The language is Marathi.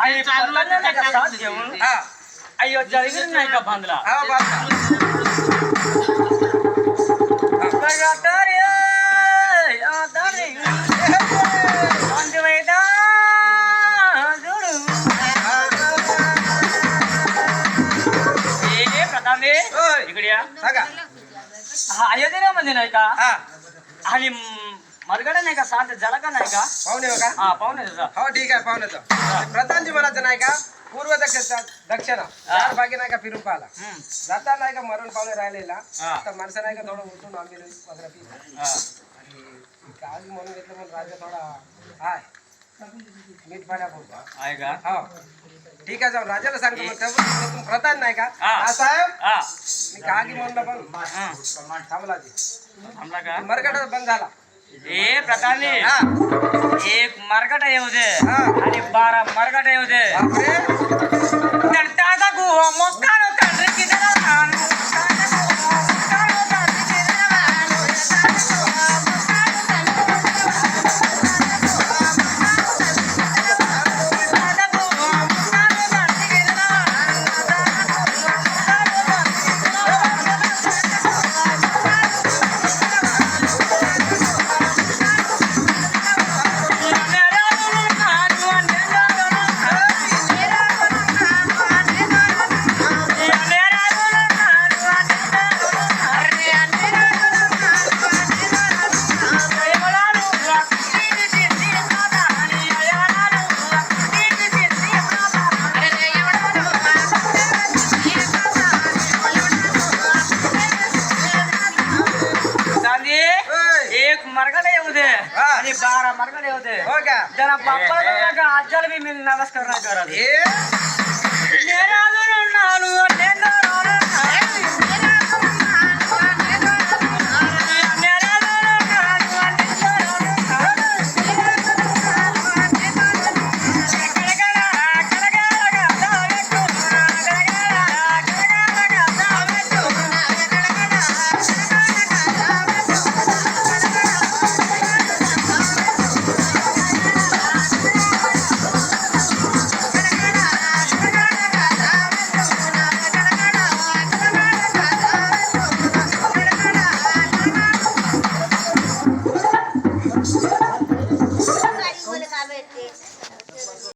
आई पतंग नाही का साथ घेऊन हा अय्यो जळगीर नाही का बांधला हा बांधला रे आदरे बांधवेदा जोडू ए प्रताप रे ओय. इकडे या सांगा हा अयोध्येमध्ये नाही का हा आणि मरगडा नाही का शांत झाला का नाही का पाहुणे हो का हा पाहुणे त्याचा हो ठीक आहे पाहुण्याचं प्रधानजी म्हणायचं नाही का पूर्व दक्षिण चार भागी नाही का फिरून पाहिला जाता नाही का मरण पाहुणे राहिलेला हा. तर माणसं नाही का थोडं उठून आंबेल वगैरे पिला हा आणि काल म्हणून घेतलं म्हणून राजा थोडा हाय मीठ पाण्या बोलतो आहे का हो ठीक आहे जाऊन राजाला सांगतो मग तेव्हा तुम्ही प्रधान नाही का हा. हा साहेब हा मी का की म्हणलं पण थांबला जी थांबला का मरगडा बंद झाला ए प्रतापने हा एक मरगट येऊ दे हा. आणि 12 मरगट येऊ दे बापरे तंटाचा गुह मोकानो तंड्री किदरा खानो मोकानो तंड्री किदरा खानो एक मरगड येऊ दे आणि 12 मरगड येऊ दे हो का जरा बाप्पाला आज्याला बी मी नमस्कार नाही करत हे